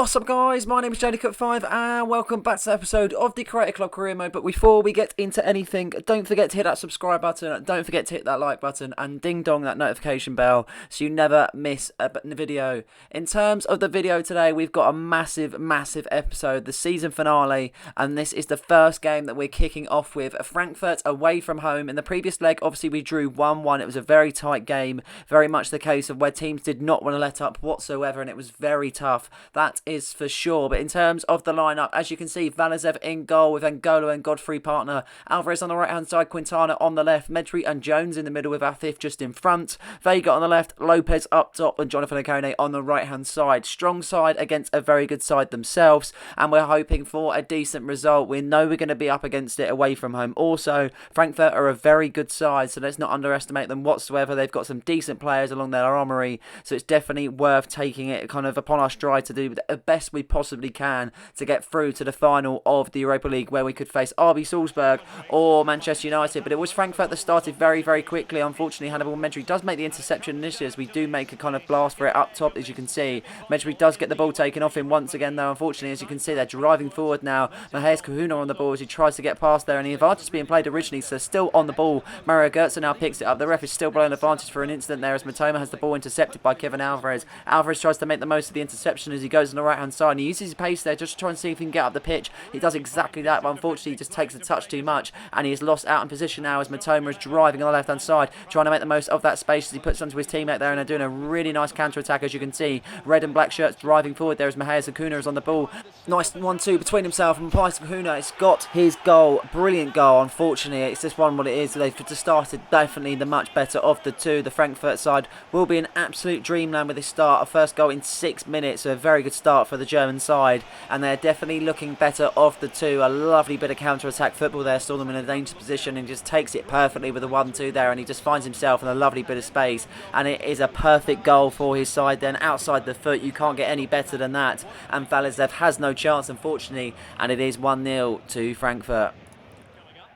What's up, guys? My name is JDCut5 and welcome back to the episode of the Creator Club Career Mode. But before we get into anything, don't forget to hit that subscribe button, don't forget to hit that like button, and ding dong that notification bell so you never miss a video. In terms of the video today, we've got a massive episode, the season finale, and this is the first game that we're kicking off with. Frankfurt away from home. In the previous leg, obviously we drew 1-1. It was a very tight game, very much the case of where teams did not want to let up whatsoever, and it was very tough. That is for sure. But in terms of the lineup, as you can see, Valizev in goal with N'Golo and Godfrey partner. Alvarez on the right hand side, Quintana on the left, Medri and Jones in the middle with Afif just in front, Vega on the left, Lopez up top, and Jonathan Okone on the right hand side. Strong side against a very good side themselves, and we're hoping for a decent result. We know we're going to be up against it away from home. Also, Frankfurt are a very good side, so let's not underestimate them whatsoever. They've got some decent players along their armoury, so it's definitely worth taking it kind of upon our stride to do the best we possibly can to get through to the final of the Europa League, where we could face RB Salzburg or Manchester United. But it was Frankfurt that started very quickly. Unfortunately, Hannibal Medri does make the interception initially, as we do make a kind of blast for it up top, as you can see. Medri does get the ball taken off him once again, though. Unfortunately, as you can see, they're driving forward now. Maheus Kahuna on the ball as he tries to get past there, and the advantage is being played originally, so still on the ball. Mario Götze now picks it up. The ref is still blowing advantage for an instant there, as Matoma has the ball intercepted by Kevin Alvarez. Alvarez tries to make the most of the interception as he goes on the right hand side, and he uses his pace there just to try and see if he can get up the pitch. He does exactly that, but unfortunately he just takes a touch too much, and he is lost out in position now as Matoma is driving on the left hand side, trying to make the most of that space as he puts onto his teammate there, and they're doing a really nice counter attack. As you can see, red and black shirts driving forward there as Maheus Kahuna is on the ball. Nice 1-2 between himself and Maheus Kahuna. It's got his goal, brilliant goal. Unfortunately, it's just one what it is. They've just started definitely the much better of the two. The Frankfurt side will be an absolute dreamland with this start. A first goal in 6 minutes, so a very good start for the German side, and they're definitely looking better of the two. A lovely bit of counter-attack football there, saw them in a dangerous position, and just takes it perfectly with a 1-2 there, and he just finds himself in a lovely bit of space, and it is a perfect goal for his side then, outside the foot. You can't get any better than that, and Valizev has no chance, unfortunately, and it is 1-0 to Frankfurt.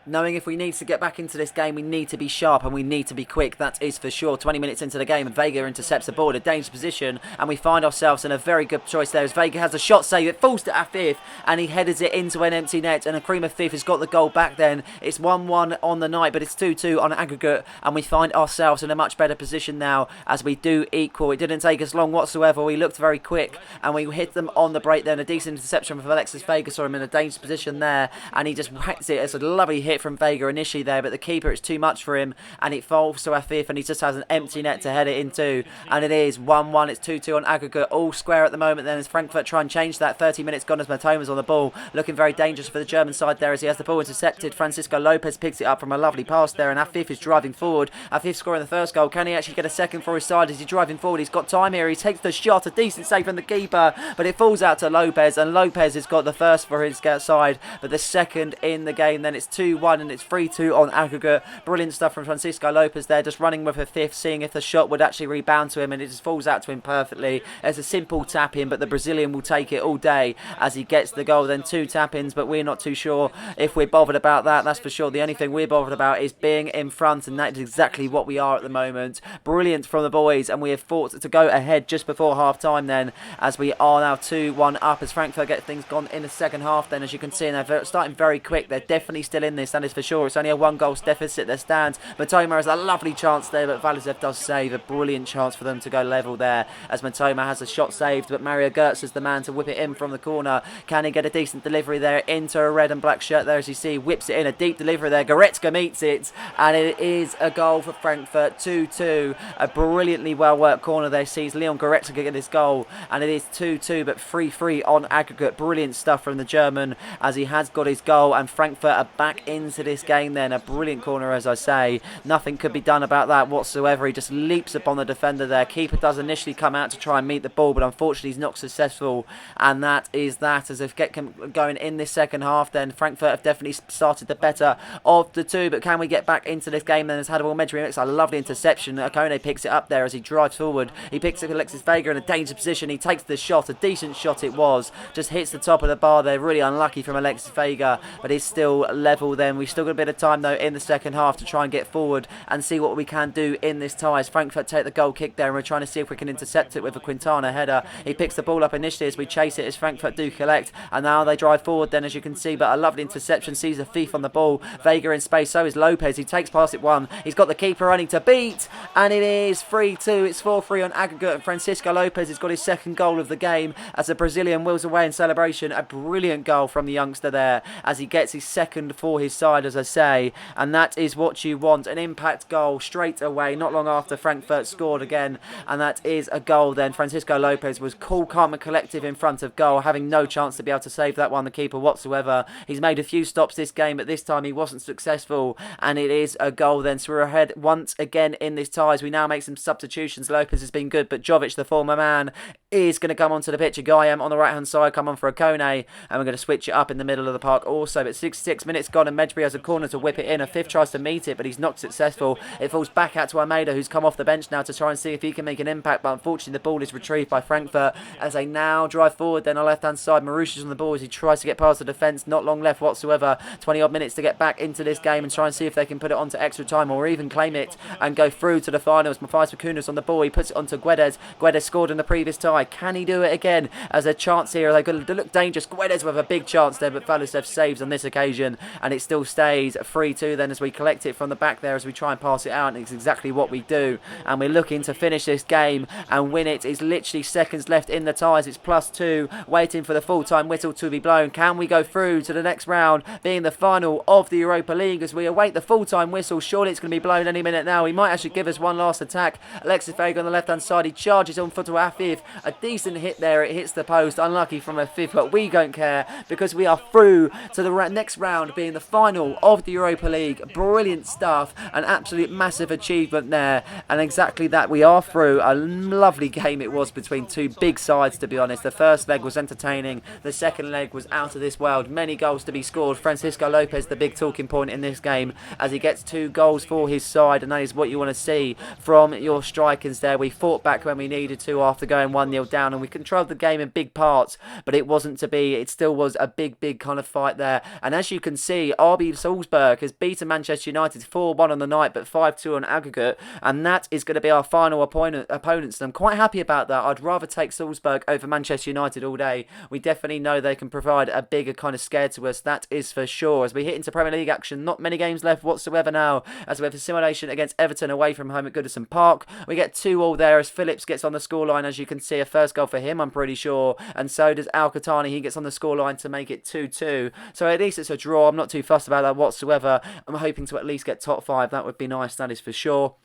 Knowing if we need to get back into this game, we need to be sharp and we need to be quick, that is for sure. 20 minutes into the game, Vega intercepts the ball in a dangerous position, and we find ourselves in a very good choice there as Vega has a shot save. It falls to Afif, and he headers it into an empty net, and Akrima Afif has got the goal back then. It's 1-1 on the night, but it's 2-2 on aggregate, and we find ourselves in a much better position now as we do equal. It didn't take us long whatsoever. We looked very quick, and we hit them on the break then. A decent interception from Alexis Vega, saw him in a dangerous position there, and he just whacks it. It's a lovely hit from Vega initially there, but the keeper, it's too much for him, and it falls to Afif, and he just has an empty net to head it into, and it is 1-1. It's 2-2 on aggregate, all square at the moment then, as Frankfurt try and change that. 30 minutes gone as Matoma's on the ball, looking very dangerous for the German side there as he has the ball intercepted. Francisco Lopez picks it up from a lovely pass there, and Afif is driving forward. Afif scoring the first goal. Can he actually get a second for his side? Is he driving forward? He's got time here. He takes the shot, a decent save from the keeper, but it falls out to Lopez, and Lopez has got the first for his side, but the second in the game. Then it's 2-1, and it's 3-2 on aggregate. Brilliant stuff from Francisco Lopez there, just running with a fifth, seeing if the shot would actually rebound to him, and it just falls out to him perfectly. It's a simple tap in, but the Brazilian will take it all day as he gets the goal. Then 2 tap-ins, but we're not too sure if we're bothered about that, that's for sure. The only thing we're bothered about is being in front, and that is exactly what we are at the moment. Brilliant from the boys, and we have fought to go ahead just before half-time then, as we are now 2-1 up as Frankfurt get things gone in the second half then, as you can see, and they're starting very quick. They're definitely still in this, that is for sure. It's only a 1-goal deficit that stands. Matoma has a lovely chance there, but Valizev does save. A brilliant chance for them to go level there, as Matoma has a shot saved, but Mario Götze is the man to whip it in from the corner. Can he get a decent delivery there into a red and black shirt there, as you see, whips it in, a deep delivery there. Goretzka meets it, and it is a goal for Frankfurt. 2-2. A brilliantly well worked corner there sees Leon Goretzka get this goal, and it is 2-2, but 3-3 on aggregate. Brilliant stuff from the German as he has got his goal, and Frankfurt are back into this game then. A brilliant corner, as I say. Nothing could be done about that whatsoever. He just leaps upon the defender there. Keeper does initially come out to try and meet the ball, but unfortunately he's not successful, and that is that. As if get going in this second half then, Frankfurt have definitely started the better of the two, but can we get back into this game then, as Hannibal Medri makes a lovely interception. Okone picks it up there as he drives forward. He picks up Alexis Vega in a dangerous position. He takes the shot, a decent shot it was, just hits the top of the bar there. Really unlucky from Alexis Vega, but he's still level there. then. We've still got a bit of time though in the second half to try and get forward and see what we can do in this tie. As Frankfurt take the goal kick there, and we're trying to see if we can intercept it with a Quintana header. He picks the ball up initially as we chase it, as Frankfurt do collect, and now they drive forward then, as you can see, but a lovely interception sees a thief on the ball. Vega in space, so is Lopez. He takes past it one. He's got the keeper running to beat, and it is 3-2. It's 4-3 on aggregate, and Francisco Lopez has got his second goal of the game as the Brazilian wheels away in celebration. A brilliant goal from the youngster there as he gets his second for his side, as I say, and that is what you want. An impact goal straight away, not long after Frankfurt scored again, and that is a goal then. Francisco Lopez was cool, calm and collective in front of goal, having no chance to be able to save that one, the keeper, whatsoever. He's made a few stops this game, but this time he wasn't successful, and it is a goal then. So we're ahead once again in this tie as we now make some substitutions. Lopez has been good, but Jovic, the former man, is going to come onto the pitch. Agayem on the right hand side, come on for Okone, and we're going to switch it up in the middle of the park also. But 6 minutes gone, and Medjbury has a corner to whip it in. A fifth tries to meet it, but he's not successful. It falls back out to Almeida, who's come off the bench now to try and see if he can make an impact, but unfortunately the ball is retrieved by Frankfurt as they now drive forward then on the left hand side. Marouche is on the ball as he tries to get past the defence. Not long left whatsoever. 20 odd minutes to get back into this game and try and see if they can put it onto extra time or even claim it and go through to the finals. Matthias Vacunas on the ball. He puts it onto Guedes. Guedes scored in the previous tie. Can he do it again? As a chance here, they've got to look dangerous. Guedes with a big chance there, but Falisev saves on this occasion, and it still stays 3-2 then as we collect it from the back there as we try and pass it out, and it's exactly what we do, and we're looking to finish this game and win it. It's literally seconds left in the ties. It's +2, waiting for the full-time whistle to be blown. Can we go through to the next round, being the final of the Europa League, as we await the full-time whistle? Surely it's going to be blown any minute now. He might actually give us one last attack. Alexis Vega on the left-hand side. He charges on foot to Afif. A decent hit there. It hits the post. Unlucky from Afif, but we don't care because we are through to the next round, being the final of the Europa League. Brilliant stuff. An absolute massive achievement there, and exactly that, we are through. A lovely game it was between two big sides, to be honest. The first leg was entertaining. The second leg was out of this world. Many goals to be scored. Francisco Lopez, the big talking point in this game, as he gets 2 goals for his side, and that is what you want to see from your strikers there. We fought back when we needed to after going 1-0 down, and we controlled the game in big parts, but it wasn't to be. It still was a big kind of fight there, and as you can see, RB Salzburg has beaten Manchester United 4-1 on the night, but 5-2 on aggregate, and that is going to be our final opponents, and I'm quite happy about that. I'd rather take Salzburg over Manchester United all day. We definitely know they can provide a bigger kind of scare to us, that is for sure. As we hit into Premier League action, not many games left whatsoever now, as we have a simulation against Everton away from home at Goodison Park. We get 2-2 there as Phillips gets on the scoreline, as you can see. A first goal for him, I'm pretty sure, and so does Al-Qahtani. He gets on the scoreline to make it 2-2. So at least it's a draw. I'm not too fussed about that whatsoever. I'm hoping to at least get top 5. That would be nice, that is for sure.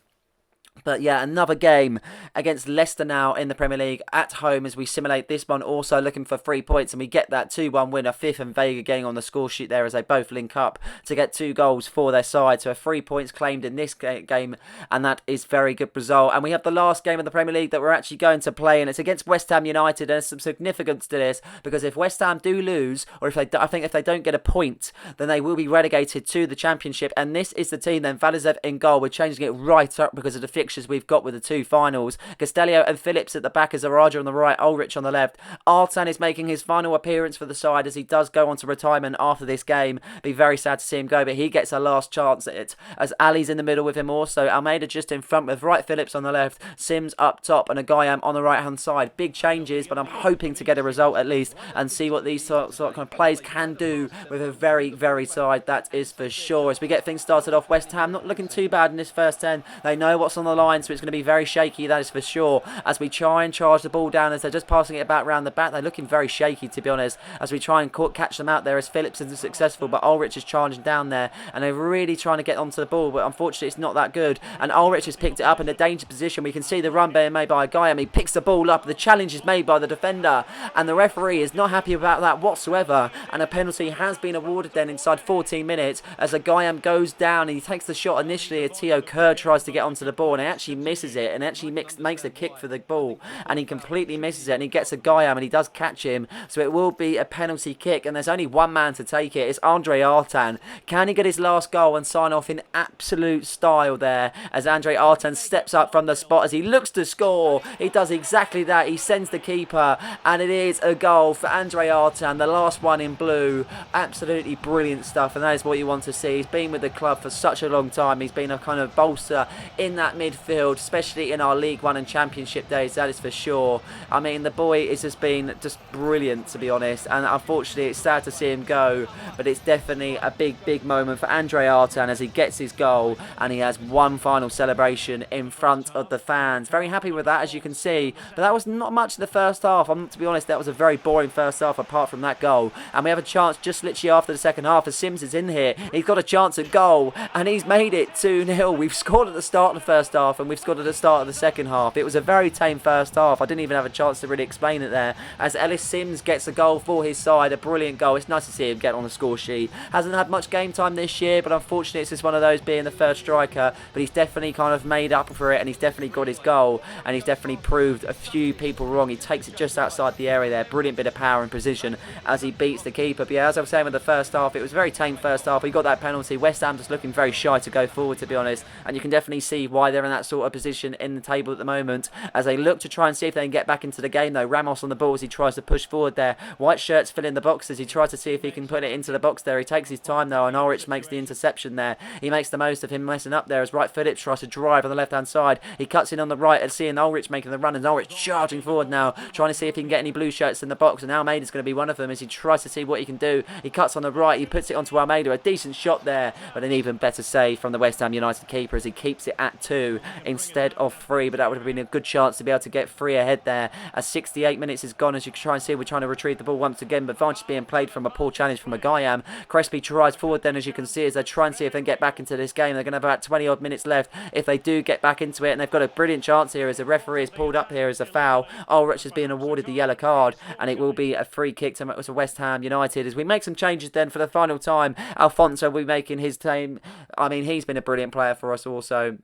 But yeah, another game against Leicester now in the Premier League at home as we simulate this one, also looking for 3 points, and we get that 2-1 winner. Fifth and Vega getting on the score sheet there as they both link up to get 2 goals for their side. So 3 points claimed in this game, and that is very good result. And we have the last game of the Premier League that we're actually going to play, and it's against West Ham United. And there's some significance to this, because if West Ham do lose, or if they don't get a point, then they will be relegated to the Championship. And this is the team then. Valisev in goal. We're changing it right up because of the fixtures we've got with the 2 finals. Castellio and Phillips at the back, as Araja on the right, Ulrich on the left. Artan is making his final appearance for the side as he does go on to retirement after this game. Be very sad to see him go, but he gets a last chance at it, as Ali's in the middle with him also. Almeida just in front with Wright Phillips on the left, Sims up top, and Agayam on the right hand side. Big changes, but I'm hoping to get a result at least and see what these sort of kind of plays can do with a very side, that is for sure. As we get things started off, West Ham not looking too bad in this first 10. They know what's on the line, so it's going to be very shaky, that is for sure, as we try and charge the ball down as they're just passing it about round the back. They're looking very shaky, to be honest, as we try and catch them out there, as Phillips isn't successful, but Ulrich is charging down there, and they're really trying to get onto the ball, but unfortunately it's not that good, and Ulrich has picked it up in a dangerous position. We can see the run being made by Agayam. He picks the ball up, the challenge is made by the defender, and the referee is not happy about that whatsoever, and a penalty has been awarded then inside 14 minutes, as Agayam goes down, and he takes the shot initially as Theo Kerr tries to get onto the ball, and he actually misses it, and actually makes a kick for the ball, and he completely misses it, and he gets a guy and he does catch him, so it will be a penalty kick, and there's only one man to take it. It's Andre Artan. Can he get his last goal and sign off in absolute style there, as Andre Artan steps up from the spot as he looks to score? He does exactly that. He sends the keeper, and it is a goal for Andre Artan, the last one in blue. Absolutely brilliant stuff, and that is what you want to see. He's been with the club for such a long time. He's been a kind of bolster in that midfield, especially in our League One and Championship days, that is for sure. I mean, the boy has just been brilliant, to be honest, and unfortunately it's sad to see him go, but it's definitely a big moment for Andre Artan as he gets his goal, and he has one final celebration in front of the fans. Very happy with that, as you can see, but that was not much in the first half. To be honest, that was a very boring first half apart from that goal, and we have a chance just literally after the second half as Sims is in here. He's got a chance at goal, and he's made it 2-0. We've scored at the start of the first half, and we've scored at the start of the second half. It was a very tame first half. I didn't even have a chance to really explain it there, as Ellis Sims gets a goal for his side, a brilliant goal. It's nice to see him get on the score sheet. Hasn't had much game time this year, but unfortunately it's just one of those, being the third striker, but he's definitely kind of made up for it, and he's definitely got his goal, and he's definitely proved a few people wrong. He takes it just outside the area there. Brilliant bit of power and precision as he beats the keeper. But yeah, as I was saying with the first half, it was a very tame first half. He got that penalty. West Ham just looking very shy to go forward, to be honest, and you can definitely see why they're in that sort of position in the table at the moment, as they look to try and see if they can get back into the game though. Ramos on the ball as he tries to push forward there. White shirts fill in the boxes. He tries to see if he can put it into the box there. He takes his time though, and Ulrich makes the interception there. He makes the most of him messing up there as Wright Phillips tries to drive on the left hand side. He cuts in on the right and seeing Ulrich making the run, and Ulrich charging forward now, trying to see if he can get any blue shirts in the box, and Almeida's going to be one of them as he tries to see what he can do. He cuts on the right, he puts it onto Almeida, a decent shot there, but an even better save from the West Ham United keeper as he keeps it at 2 instead of 3, but that would have been a good chance to be able to get 3 ahead there as 68 minutes is gone. As you can try and see, we're trying to retrieve the ball once again, but advantage being played from a poor challenge from a Guyam. Crespi tries forward then, as you can see, as they try and see if they can get back into this game. They're going to have about 20 odd minutes left if they do get back into it, and they've got a brilliant chance here as the referee is pulled up here as a foul. Ulrich is being awarded the yellow card, and it will be a free kick to West Ham United as we make some changes then for the final time. Alfonso will be making his team. I mean, he's been a brilliant player for us also.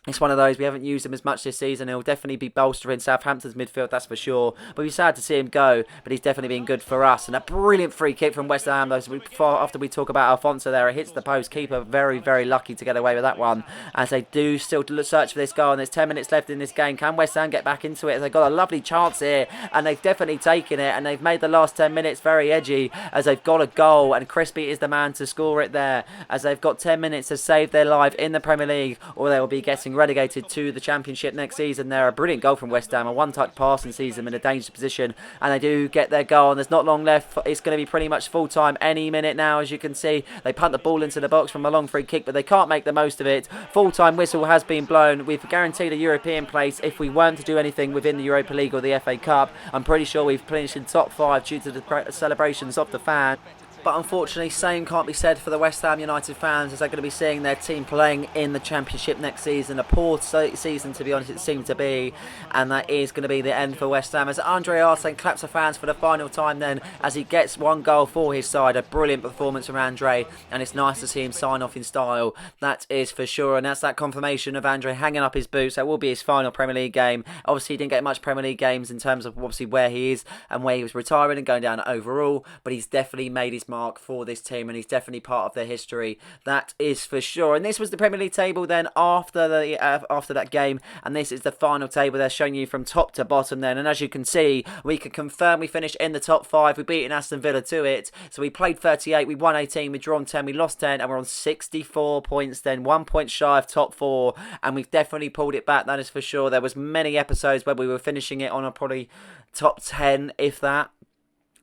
It's one of those, we haven't used him as much this season. He'll definitely be bolstering Southampton's midfield, that's for sure. But we're sad to see him go, but he's definitely been good for us. And a brilliant free kick from West Ham, though. So after we talk about Alfonso there, it hits the post. Keeper very lucky to get away with that one, as they do still search for this goal. And there's 10 minutes left in this game. Can West Ham get back into it? They've got a lovely chance here, and they've definitely taken it. And they've made the last 10 minutes very edgy, as they've got a goal. And Crespi is the man to score it there, as they've got 10 minutes to save their life in the Premier League, or they will be getting relegated to the Championship next season. There, a brilliant goal from West Ham, a one-touch pass and sees them in a dangerous position, and they do get their goal, and there's not long left. It's going to be pretty much full time any minute now. As you can see, they punt the ball into the box from a long free kick, but they can't make the most of it. Full-time whistle has been blown. We've guaranteed a European place if we weren't to do anything within the Europa League or the FA Cup. I'm pretty sure we've finished in top 5 due to the celebrations of the fans. But unfortunately, same can't be said for the West Ham United fans, as they're going to be seeing their team playing in the Championship next season. A poor season, to be honest, it seemed to be. And that is going to be the end for West Ham, as Andre Arsen claps the fans for the final time then, as he gets one goal for his side. A brilliant performance from Andre, and it's nice to see him sign off in style. That is for sure. And that's that confirmation of Andre hanging up his boots. That will be his final Premier League game. Obviously, he didn't get much Premier League games in terms of obviously where he is and where he was retiring and going down overall. But he's definitely made his mark for this team, and he's definitely part of their history, that is for sure. And this was the Premier League table then after that game, and this is the final table they're showing you from top to bottom then. And as you can see, we can confirm we finished in the top 5. We beat Aston Villa to it, so we played 38, we won 18, we drawn 10, we lost 10, and we're on 64 points then, 1 point shy of top 4, and we've definitely pulled it back, that is for sure. There was many episodes where we were finishing it on a probably top 10, if that.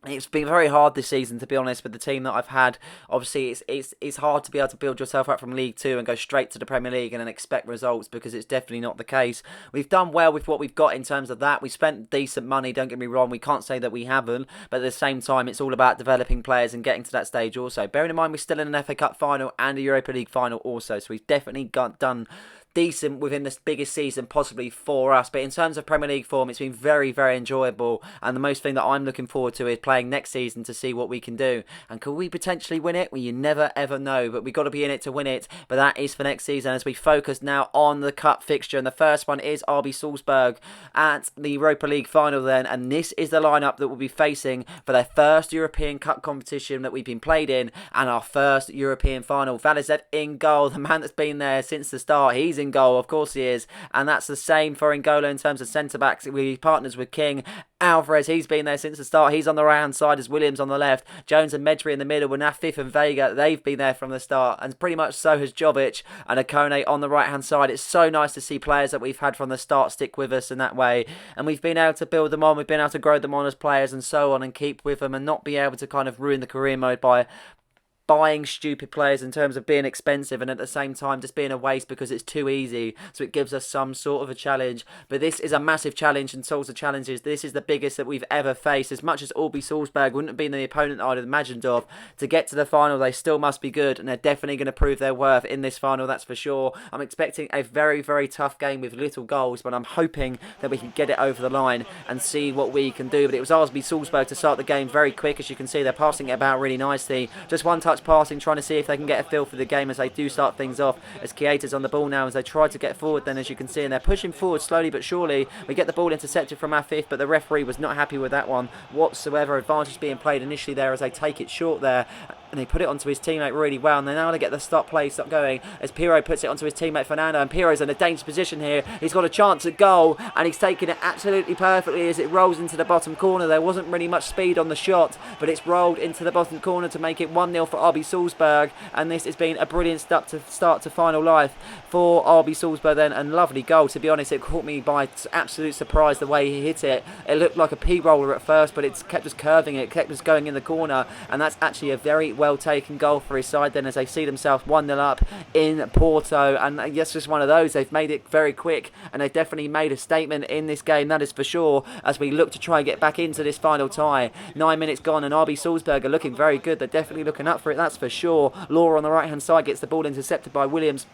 It's been very hard this season, to be honest, with the team that I've had. Obviously, it's hard to be able to build yourself up from League 2 and go straight to the Premier League and then expect results, because it's definitely not the case. We've done well with what we've got in terms of that. We spent decent money, don't get me wrong. We can't say that we haven't, but at the same time, it's all about developing players and getting to that stage also. Bearing in mind, we're still in an FA Cup final and a Europa League final also, so we've definitely done decent within the biggest season possibly for us. But in terms of Premier League form, it's been very, very enjoyable. And the most thing that I'm looking forward to is playing next season to see what we can do. And could we potentially win it? Well, you never, ever know. But we've got to be in it to win it. But that is for next season as we focus now on the cup fixture. And the first one is RB Salzburg at the Europa League final then. And this is the lineup that we'll be facing for their first European Cup competition that we've been played in. And our first European final. Valizev in goal. The man that's been there since the start. He's in goal. Of course he is. And that's the same for Angola in terms of centre-backs. We partners with King. Alvarez, he's been there since the start. He's on the right-hand side as Williams on the left. Jones and Medri in the middle. With Nafif and Vega, they've been there from the start. And pretty much so has Jovic and Akone on the right-hand side. It's so nice to see players that we've had from the start stick with us in that way. And we've been able to build them on. We've been able to grow them on as players and so on and keep with them and not be able to kind of ruin the career mode by buying stupid players in terms of being expensive and at the same time just being a waste because it's too easy. So it gives us some sort of a challenge. But this is a massive challenge and sorts of challenges. This is the biggest that we've ever faced. As much as RB Salzburg wouldn't have been the opponent I'd have imagined of, to get to the final they still must be good and they're definitely going to prove their worth in this final, that's for sure. I'm expecting a very, very tough game with little goals, but I'm hoping that we can get it over the line and see what we can do. But it was RB Salzburg to start the game very quick. As you can see, they're passing it about really nicely. Just one touch passing, trying to see if they can get a feel for the game as they do start things off. As Keita's on the ball now as they try to get forward then, as you can see, and they're pushing forward slowly but surely. We get the ball intercepted from Afif, but the referee was not happy with that one whatsoever. Advantage being played initially there as they take it short there. And they put it onto his teammate really well. And they're now going to get the stop going as Pirro puts it onto his teammate Fernando. And Pirro's in a dangerous position here. He's got a chance at goal. And he's taking it absolutely perfectly as it rolls into the bottom corner. There wasn't really much speed on the shot, but it's rolled into the bottom corner to make it 1-0 for RB Salzburg. And this has been a brilliant start to final life for RB Salzburg then. And lovely goal. To be honest, it caught me by absolute surprise the way he hit it. It looked like a P-roller at first, but it kept us curving it. It kept us going in the corner. And that's actually a very well taken goal for his side then as they see themselves 1-0 up in Porto. And yes, just one of those. They've made it very quick and they've definitely made a statement in this game, that is for sure, as we look to try and get back into this final tie. 9 minutes gone and RB Salzburg are looking very good. They're definitely looking up for it, that's for sure. Laura on the right hand side gets the ball intercepted by Williams.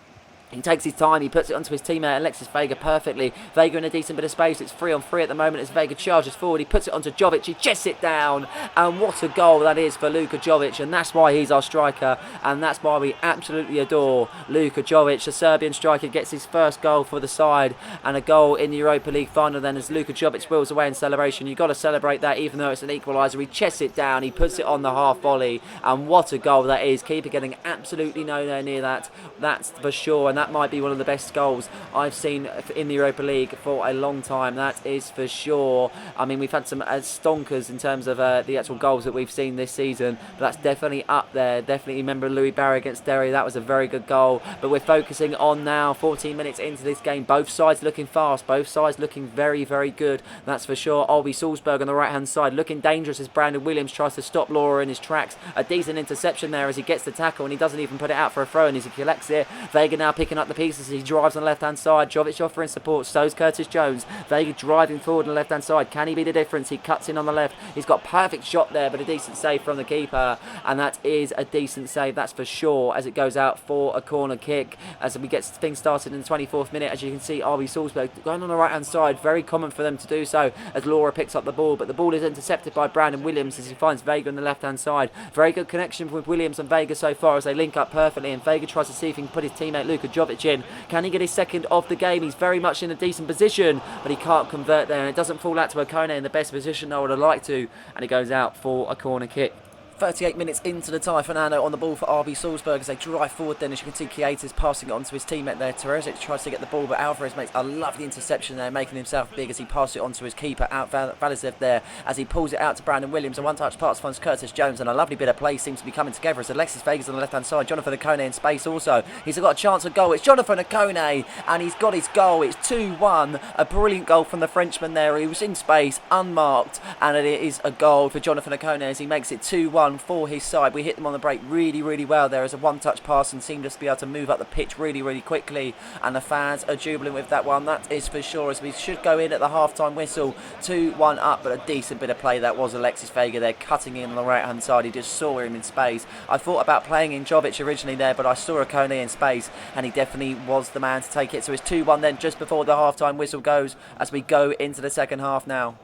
He takes his time, he puts it onto his teammate Alexis Vega perfectly. Vega in a decent bit of space, it's 3-on-3 at the moment as Vega charges forward. He puts it onto Jovic, he chests it down. And what a goal that is for Luka Jovic. And that's why he's our striker. And that's why we absolutely adore Luka Jovic. The Serbian striker gets his first goal for the side. And a goal in the Europa League final then as Luka Jovic wheels away in celebration. You've got to celebrate that even though it's an equaliser. He chests it down, he puts it on the half volley. And what a goal that is. Keeper getting absolutely nowhere near that. That's for sure. And that might be one of the best goals I've seen in the Europa League for a long time. That is for sure. I mean, we've had some stonkers in terms of the actual goals that we've seen this season, but that's definitely up there. Definitely remember Louis Barry against Derry. That was a very good goal. But we're focusing on now 14 minutes into this game. Both sides looking fast. Both sides looking very, very good. That's for sure. RB Salzburg on the right hand side looking dangerous as Brandon Williams tries to stop Laura in his tracks. A decent interception there as he gets the tackle and he doesn't even put it out for a throw and as he collects it. Vega now picking up the pieces. He drives on the left hand side. Jovic offering support. So's Curtis Jones. Vega driving forward on the left hand side. Can he be the difference? He cuts in on the left. He's got perfect shot there, but a decent save from the keeper. And that is a decent save, that's for sure, as it goes out for a corner kick. As we get things started in the 24th minute, as you can see, RB Salzburg going on the right hand side. Very common for them to do so as Laura picks up the ball, but the ball is intercepted by Brandon Williams as he finds Vega on the left hand side. Very good connection with Williams and Vega so far as they link up perfectly, and Vega tries to see if he can put his teammate Luka Jovic in. Can he get his second of the game? He's very much in a decent position, but he can't convert there, and it doesn't fall out to Akone in the best position I would have liked to, and he goes out for a corner kick. 38 minutes into the tie, Fernando on the ball for RB Salzburg as they drive forward then. As you can see, Keita's passing it on to his teammate there. Terezic tries to get the ball, but Alvarez makes a lovely interception there, making himself big as he passes it on to his keeper, out Valizev there, as he pulls it out to Brandon Williams. A one-touch pass finds Curtis Jones, and a lovely bit of play seems to be coming together as Alexis Vega's on the left-hand side. Jonathan Akone in space also. He's got a chance of goal. It's Jonathan Akone, and he's got his goal. It's 2-1. A brilliant goal from the Frenchman there. He was in space, unmarked, and it is a goal for Jonathan Akone as he makes it 2-1. 2-1 for his side. We hit them on the break really, really well. There is a one-touch pass and seemed to be able to move up the pitch really, really quickly. And the fans are jubilant with that one. That is for sure, as we should go in at the half-time whistle. 2-1 up, but a decent bit of play that was. Alexis Vega there cutting in on the right-hand side. He just saw him in space. I thought about playing in Jovic originally there, but I saw Akone in space, and he definitely was the man to take it. So it's 2-1 then just before the half-time whistle goes as we go into the second half now.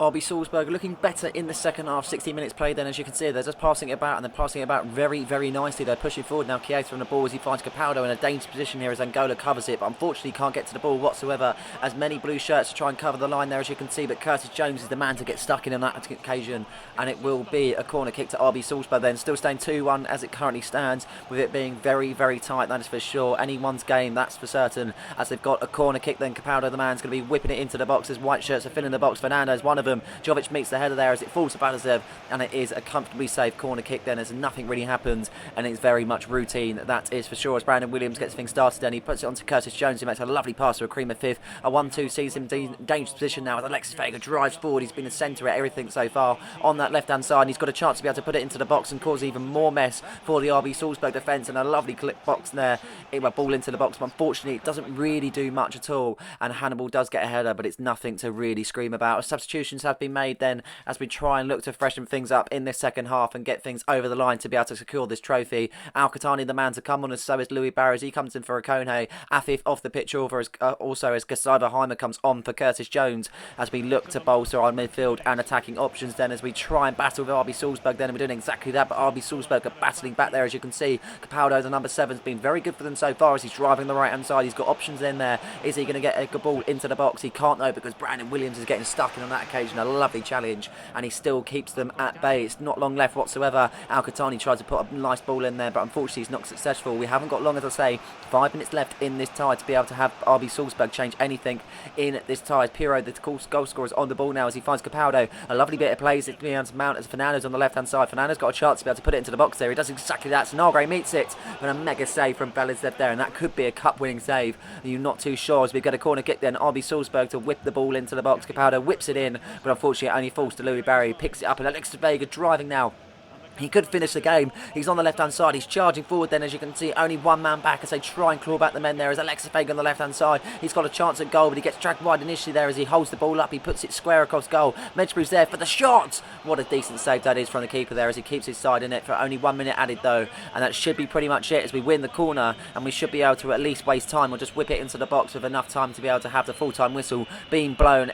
RB Salzburg looking better in the second half. 16 minutes played then, as you can see. They're just passing it about, and they're passing it about very, very nicely. They're pushing forward now. Chiesa on the ball as he finds Capaldo in a dangerous position here as Angola covers it, but unfortunately can't get to the ball whatsoever, as many blue shirts try and cover the line there, as you can see. But Curtis Jones is the man to get stuck in on that occasion, and it will be a corner kick to RB Salzburg then. Still staying 2-1 as it currently stands, with it being very, very tight, that is for sure. Anyone's game, that's for certain, as they've got a corner kick then. Capaldo, the man's going to be whipping it into the box as white shirts are filling the box. Fernando's one of them. Jovic meets the header there as it falls to Balazev, and it is a comfortably safe corner kick then, as nothing really happens, and it's very much routine, that is for sure, as Brandon Williams gets things started then. He puts it onto Curtis Jones, who makes a lovely pass to a cream of fifth. A 1-2 sees him in dangerous position now as Alexis Vega drives forward. He's been the centre at everything so far on that left hand side, and he's got a chance to be able to put it into the box and cause even more mess for the RB Salzburg defence, and a lovely clip box there. A ball into the box, but unfortunately it doesn't really do much at all, and Hannibal does get a header, but it's nothing to really scream about. Substitutions have been made then as we try and look to freshen things up in this second half and get things over the line to be able to secure this trophy. Al-Qahtani the man to come on, as so is Louis Barrows. He comes in for Akone. Afif off the pitch also as Gustavo Heimer comes on for Curtis Jones, as we look to bolster our midfield and attacking options then, as we try and battle with RB Salzburg then, and we're doing exactly that, but RB Salzburg are battling back there, as you can see. Capaldo, the number 7, has been very good for them so far as he's driving the right hand side. He's got options in there. Is he going to get a ball into the box? He can't though, because Brandon Williams is getting stuck in on that occasion. A lovely challenge, and he still keeps them at bay. It's not long left whatsoever. Al-Qahtani tried to put a nice ball in there, but unfortunately he's not successful. We haven't got long, as I say, 5 minutes left in this tie to be able to have RB Salzburg change anything in this tie. Pirro, the goal scorer, is on the ball now as he finds Capaldo. A lovely bit of plays to be able to mount as Fernando's on the left hand side. Fernando's got a chance to be able to put it into the box there. He does exactly that. Sanagre meets it, but a mega save from Balazev there, and that could be a cup winning save. You're not too sure, as we've got a corner kick then. RB Salzburg to whip the ball into the box. Capaldo whips it in, but unfortunately it only falls to Louis Barry. He picks it up, and Alexis Vega driving now. He could finish the game. He's on the left hand side. He's charging forward then, as you can see. Only one man back as they try and claw back the men there, as Alexis Vega on the left hand side. He's got a chance at goal, but he gets dragged wide initially there as he holds the ball up. He puts it square across goal. Medjbrew's there for the shot. What a decent save that is from the keeper there, as he keeps his side in it. For only 1 minute added though, and that should be pretty much it as we win the corner, and we should be able to at least waste time or just whip it into the box with enough time to be able to have the full-time whistle being blown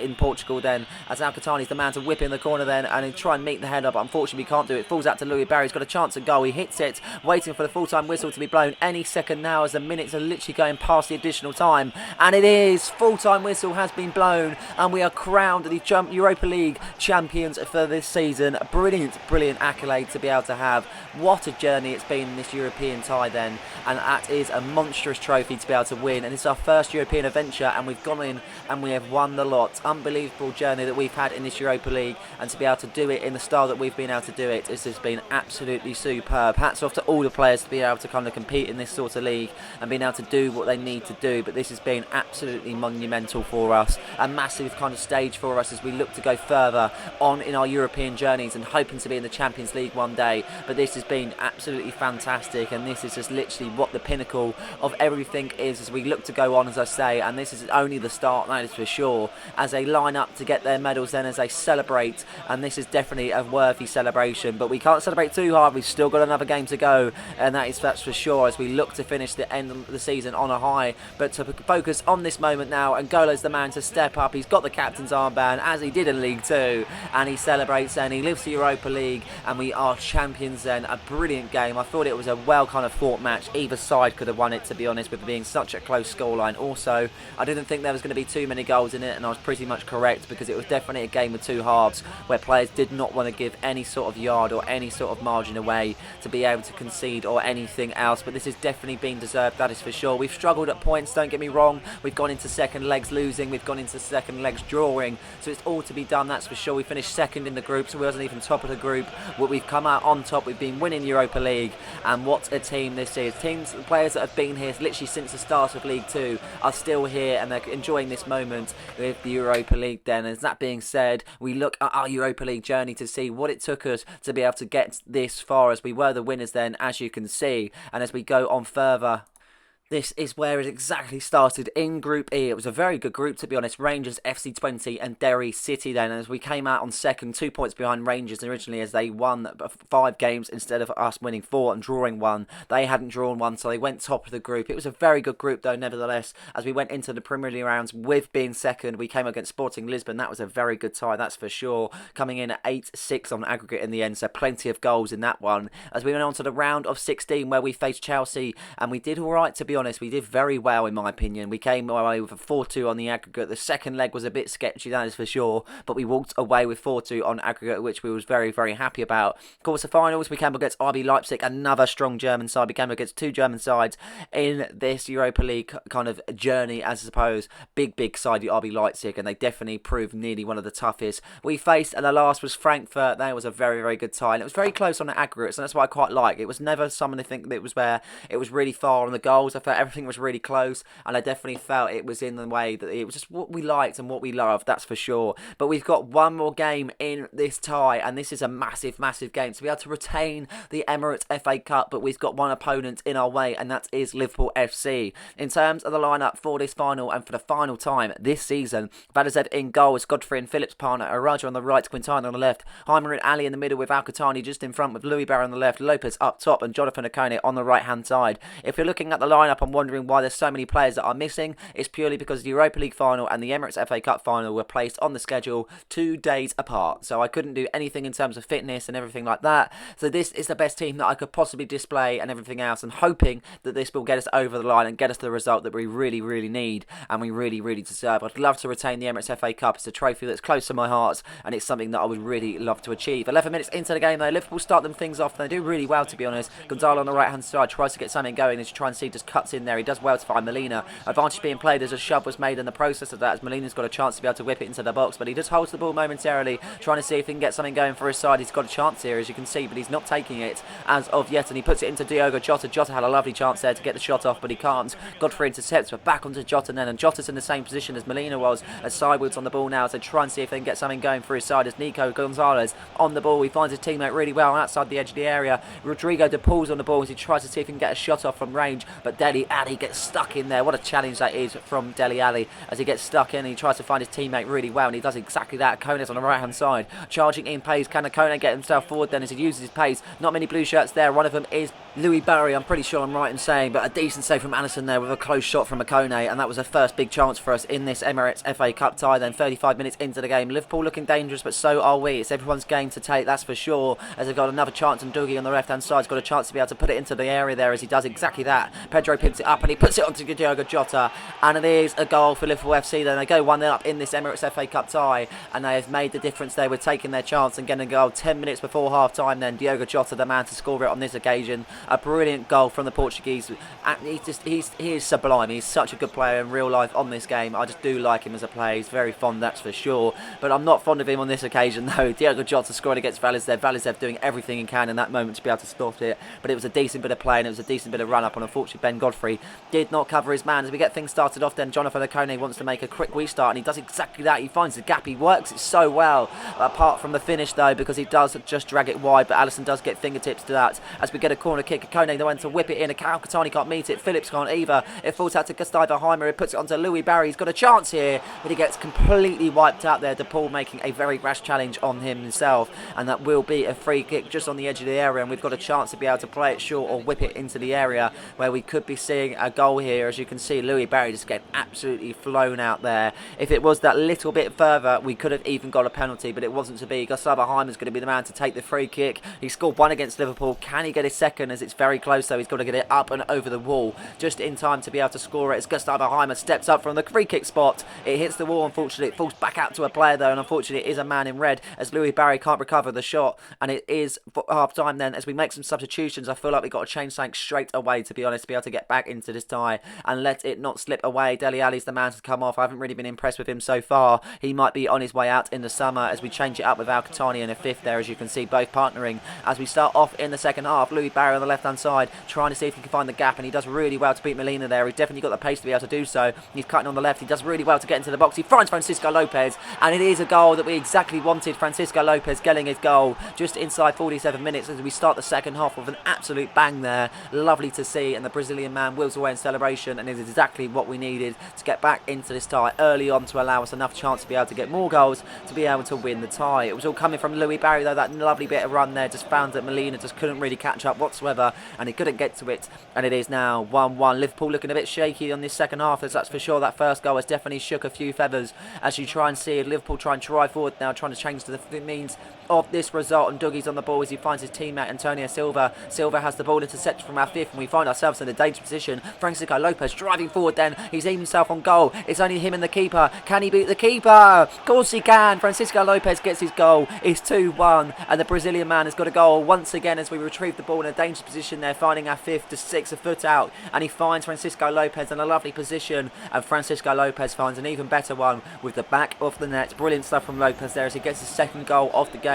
in Portugal then, as Al-Qahtani's the man to whip in the corner then and try and meet the header, but unfortunately we can't do it. Falls out to Louis Barry. He's got a chance at goal. He hits it, waiting for the full-time whistle to be blown any second now, as the minutes are literally going past the additional time, and it is. Full-time whistle has been blown, and we are crowned the Europa League champions for this season. A brilliant accolade to be able to have. What a journey it's been in this European tie then, and that is a monstrous trophy to be able to win, and it's our first European adventure, and we've gone in and we have won the lot. Unbelievable journey that we've had in this Europa League, and to be able to do it in the style that we've been able to do it, this has been absolutely superb. Hats off to all the players to be able to kind of compete in this sort of league and being able to do what they need to do, but this has been absolutely monumental for us, a massive kind of stage for us as we look to go further on in our European journeys and hoping to be in the Champions League one day. But this has been absolutely fantastic, and this is just literally what the pinnacle of everything is as we look to go on, as I say, and this is only the start, that is for sure, as they line up to get their medals then, as they celebrate, and this is definitely a worthy celebration. But we can't celebrate too hard, we've still got another game to go, and that's for sure, as we look to finish the end of the season on a high. But to focus on this moment now, Angola's the man to step up. He's got the captain's armband, as he did in League 2, and he celebrates then. He lives the Europa League, and we are champions then. A brilliant game. I thought it was a well kind of fought match. Either side could have won it, to be honest, with it being such a close scoreline. Also, I didn't think there was going to be too many goals in it, and I was pretty much correct, because it was definitely a game with two halves where players did not want to give any sort of yard or any sort of margin away to be able to concede or anything else. But this has definitely been deserved, that is for sure. We've struggled at points, don't get me wrong. We've gone into second legs losing, we've gone into second legs drawing, so it's all to be done, that's for sure. We finished second in the group, so we wasn't even top of the group, but we've come out on top. We've been winning Europa League, and what a team this is. Players that have been here literally since the start of League 2 are still here, and they're enjoying this moment with the Europa League then. As that being said, we look at our Europa League journey to see what it took us to be able to get this far, as we were the winners then, as you can see. And as we go on further, this is where it exactly started in Group E. It was a very good group, to be honest. Rangers, FC20 and Derry City then. And as we came out on second, 2 points behind Rangers originally, as they won 5 games instead of us winning 4 and drawing 1. They hadn't drawn 1, so they went top of the group. It was a very good group, though, nevertheless. As we went into the Premier League rounds with being second, we came against Sporting Lisbon. That was a very good tie, that's for sure. Coming in at 8-6 on aggregate in the end, so plenty of goals in that one. As we went on to the round of 16, where we faced Chelsea, and we did all right, to be honest. We did very well, in my opinion. We came away with a 4-2 on the aggregate. The second leg was a bit sketchy, that is for sure, but we walked away with 4-2 on aggregate, which we was very, very happy about. Of course, the finals, we came against RB Leipzig, another strong German side. We came against 2 German sides in this Europa League kind of journey, as I suppose. Big side, the RB Leipzig, and they definitely proved nearly one of the toughest. We faced, and the last was Frankfurt. That was a very, very good tie, and it was very close on the aggregates, and that's what I quite like. It was never someone to think that it was where it was really far on the goals. I felt everything was really close, and I definitely felt it was in the way that it was just what we liked and what we loved, that's for sure. But we've got one more game in this tie, and this is a massive game to be able to retain the Emirates FA Cup, but we've got one opponent in our way, and that is Liverpool FC. In terms of the lineup for this final, and for the final time this season, Valizev in goal is Godfrey and Phillips' partner, Araja on the right, Quintana on the left, Heimer and Ali in the middle with Al-Qatani just in front, with Louis Barry on the left, Lopez up top, and Jonathan Okone on the right hand side. If you're looking at the lineup and wondering why there's so many players that are missing, it's purely because the Europa League final and the Emirates FA Cup final were placed on the schedule 2 days apart, so I couldn't do anything in terms of fitness and everything like that. So this is the best team that I could possibly display and everything else, and hoping that this will get us over the line and get us the result that we really need and we really deserve. I'd love to retain the Emirates FA Cup. It's a trophy that's close to my heart, and it's something that I would really love to achieve. 11 minutes into the game though, Liverpool start them things off, and they do really well, to be honest. Gonzalo on the right hand side tries to get something going, as you try and see, just cuts in there. He does well to find Molina. Advantage being played as a shove was made in the process of that, as Molina's got a chance to be able to whip it into the box, but he just holds the ball momentarily, trying to see if he can get something going for his side. He's got a chance here, as you can see, but he's not taking it as of yet, and he puts it into Diogo Jota. Jota had a lovely chance there to get the shot off, but he can't. Godfrey intercepts, but back onto Jota then, and Jota's in the same position as Molina was, as Sidewood's on the ball now, as they try and see if they can get something going for his side, as Nico Gonzalez on the ball. He finds his teammate really well outside the edge of the area. Rodrigo de Paul's on the ball as he tries to see if he can get a shot off from range, but Dele Alli gets stuck in there. What a challenge that is from Dele Alli, as he gets stuck in and he tries to find his teammate really well, and he does exactly that. Kone's on the right hand side, charging in pace. Can Kone get himself forward then as he uses his pace? Not many blue shirts there. One of them is Louis Barry, I'm pretty sure I'm right in saying, but a decent save from Alisson there with a close shot from Kone, and that was the first big chance for us in this Emirates FA Cup tie then. 35 minutes into the game, Liverpool looking dangerous, but so are we. It's everyone's game to take, that's for sure, as they've got another chance, and Dougie on the left hand side's got a chance to be able to put it into the area there, as he does exactly that. Pedro picks it up and he puts it onto Diogo Jota, and it is a goal for Liverpool FC then. They go 1-0 up in this Emirates FA Cup tie, and they have made the difference there with taking their chance and getting a goal 10 minutes before half time then. Diogo Jota, the man to score it on this occasion. A brilliant goal from the Portuguese. He is sublime. He's such a good player in real life on this game. I just do like him as a player. He's very fond, that's for sure, but I'm not fond of him on this occasion though. Diogo Jota scoring against Valizev. Valizev doing everything he can in that moment to be able to stop it, but it was a decent bit of play and it was a decent bit of run up, and unfortunately Ben Godfrey did not cover his man. As we get things started off then, Jonathan Okone wants to make a quick restart, and he does exactly that. He finds the gap, he works it so well, apart from the finish though, because he does just drag it wide, but Alisson does get fingertips to that. As we get a corner kick, Okone then went to whip it in, Al-Qatani can't meet it, Phillips can't either. It falls out to Gustavo Heimer, he puts it onto Louis Barry. He's got a chance here, but he gets completely wiped out there. De Paul making a very rash challenge on himself, and that will be a free kick just on the edge of the area, and we've got a chance to be able to play it short or whip it into the area where we could be seeing a goal here. As you can see, Louis Barry just getting absolutely flown out there. If it was that little bit further, we could have even got a penalty, but it wasn't to be. Gustavo Heimer's going to be the man to take the free kick. He scored one against Liverpool. Can he get his second, as it's very close though? He's got to get it up and over the wall just in time to be able to score it, as Gustavo Heimer steps up from the free kick spot. It hits the wall, unfortunately. It falls back out to a player though, and unfortunately it is a man in red, as Louis Barry can't recover the shot, and it is half time then. As we make some substitutions, I feel like we've got to change something straight away, to be honest, to be able to get back into this tie and let it not slip away. Dele Alli's the man to come off. I haven't really been impressed with him so far. He might be on his way out in the summer, as we change it up with Al-Qatani in a fifth there, as you can see, both partnering as we start off in the second half. Louis Barry on the left-hand side, trying to see if he can find the gap, and he does really well to beat Molina there. He's definitely got the pace to be able to do so. He's cutting on the left. He does really well to get into the box. He finds Francisco Lopez, and it is a goal that we exactly wanted. Francisco Lopez getting his goal just inside 47 minutes as we start the second half with an absolute bang there. Lovely to see, and the Brazilian man wheels away in celebration, and is exactly what we needed to get back into this tie early on to allow us enough chance to be able to get more goals to be able to win the tie. It was all coming from Louis Barry though. That lovely bit of run there just found that Molina just couldn't really catch up whatsoever, and he couldn't get to it, and it is now 1-1. Liverpool looking a bit shaky on this second half, as that's for sure. That first goal has definitely shook a few feathers, as you try and see Liverpool try and drive forward now, trying to change to the means of this result, and Dougie's on the ball as he finds his teammate Antonio Silva. Silva has the ball intercepted from our fifth, and we find ourselves in a dangerous position. Francisco Lopez driving forward then. He's aimed himself on goal. It's only him and the keeper. Can he beat the keeper? Of course he can. Francisco Lopez gets his goal. It's 2-1, and the Brazilian man has got a goal once again as we retrieve the ball in a dangerous position there, finding our fifth to 6 a foot out, and he finds Francisco Lopez in a lovely position, and Francisco Lopez finds an even better one with the back of the net. Brilliant stuff from Lopez there as he gets his second goal of the game.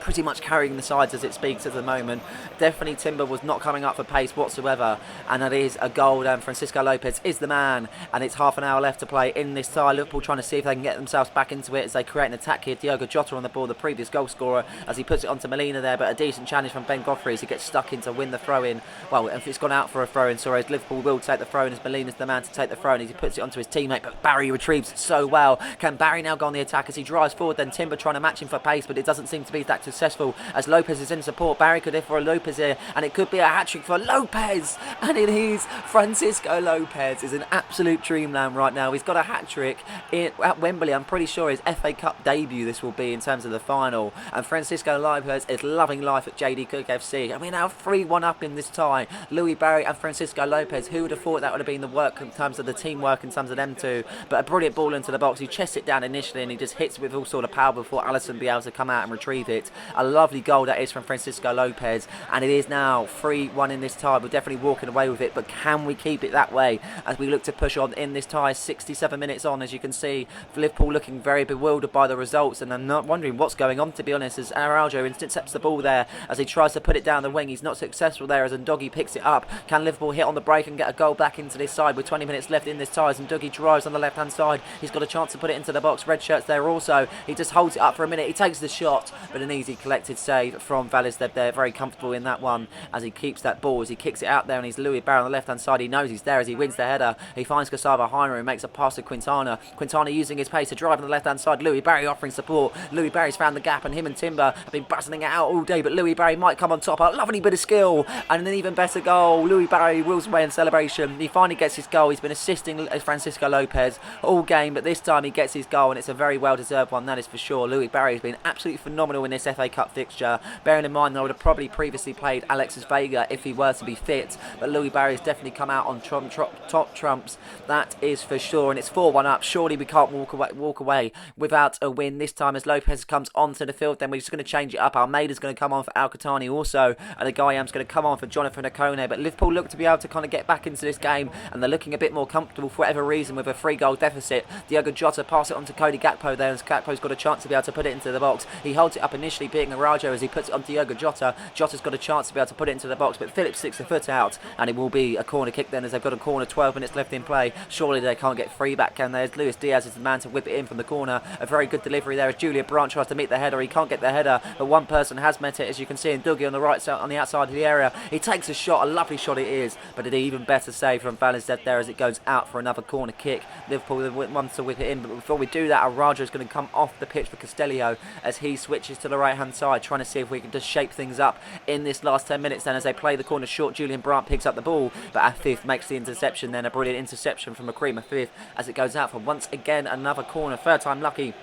Pretty much carrying the sides as it speaks at the moment. Definitely Timber was not coming up for pace whatsoever, and that is a goal. Francisco Lopez is the man, and it's half an hour left to play in this tie. Liverpool trying to see if they can get themselves back into it as they create an attack here. Diogo Jota on the ball, the previous goal scorer, as he puts it onto Molina there, but a decent challenge from Ben Godfrey as he gets stuck in to win the throw-in. Well, if it's gone out for a throw-in, sorry, as Liverpool will take the throw-in as Molina's the man to take the throw-in as he puts it onto his teammate, but Barry retrieves it so well. Can Barry now go on the attack as he drives forward? Then Timber trying to match him for pace, but it doesn't seem to be that successful as Lopez is in support. Barry could hit for a Lopez here, and it could be a hat-trick for Lopez, and it is. Francisco Lopez is an absolute dreamland right now. He's got a hat-trick at Wembley. I'm pretty sure his FA Cup debut this will be in terms of the final, and Francisco Lopez is loving life at JD Cook FC, and we're now 3-1 up in this tie. Louis Barry and Francisco Lopez, who would have thought that would have been the work in terms of the teamwork in terms of them two, but a brilliant ball into the box. He chests it down initially, and he just hits it with all sort of power before Alisson be able to come out and retrieve it. A lovely goal that is from Francisco Lopez, and it is now 3-1 in this tie. We're definitely walking away with it, but can we keep it that way as we look to push on in this tie? 67 minutes on, as you can see, Liverpool looking very bewildered by the results, and I'm not wondering what's going on, to be honest, as Araujo intercepts the ball there as he tries to put it down the wing. He's not successful there as Ndoggy picks it up. Can Liverpool hit on the break and get a goal back into this side with 20 minutes left in this tie? As Ndoggy drives on the left hand side, he's got a chance to put it into the box. Red shirts there also. He just holds it up for a minute. He takes the shot, but an easy collected save from Valisteb there, very comfortable in that one as he keeps that ball, as he kicks it out there, and he's Louis Barry on the left hand side. He knows he's there as he wins the header. He finds Gustavo Heiner, who makes a pass to Quintana. Quintana using his pace to drive on the left hand side. Louis Barry offering support. Louis Barry's found the gap, and him and Timber have been battling it out all day, but Louis Barry might come on top. A lovely bit of skill and an even better goal. Louis Barry wheels away in celebration. He finally gets his goal. He's been assisting Francisco Lopez all game, but this time he gets his goal, and it's a very well deserved one, that is for sure. Louis Barry has been absolutely phenomenal in this FA Cup fixture, bearing in mind that I would have probably previously played Alexis Vega if he were to be fit, but Louis Barry has definitely come out on top trumps, that is for sure, and it's 4-1 up. Surely we can't walk away without a win this time, as Lopez comes onto the field. Then we're just going to change it up. Almeida's going to come on for Al-Qatani also, and the Guyam's going to come on for Jonathan Okone, but Liverpool look to be able to kind of get back into this game, and they're looking a bit more comfortable for whatever reason with a 3-goal deficit. Diogo Jota pass it on to Cody Gakpo there, and Gakpo's got a chance to be able to put it into the box. He holds it up initially, beating Araujo as he puts it on Diogo Jota. Jota's got a chance to be able to put it into the box, but Phillips sticks a foot out, and it will be a corner kick then, as they've got a corner. 12 minutes left in play. Surely they can't get free back, can they? As Luis Diaz is the man to whip it in from the corner. A very good delivery there as Julia Brandt tries to meet the header. He can't get the header, but one person has met it, as you can see, in Dougie on the right side, on the outside of the area. He takes a shot, a lovely shot it is, but an even better save from Valisteb there as it goes out for another corner kick. Liverpool wants to whip it in, but before we do that, Araujo is going to come off the pitch for Castellio as he switches to the right hand side, trying to see if we can just shape things up in this last 10 minutes then as they play the corner short. Julian Brandt picks up the ball, but Afif makes the interception then, a brilliant interception from Akrim Afif as it goes out for once again another corner, third time lucky.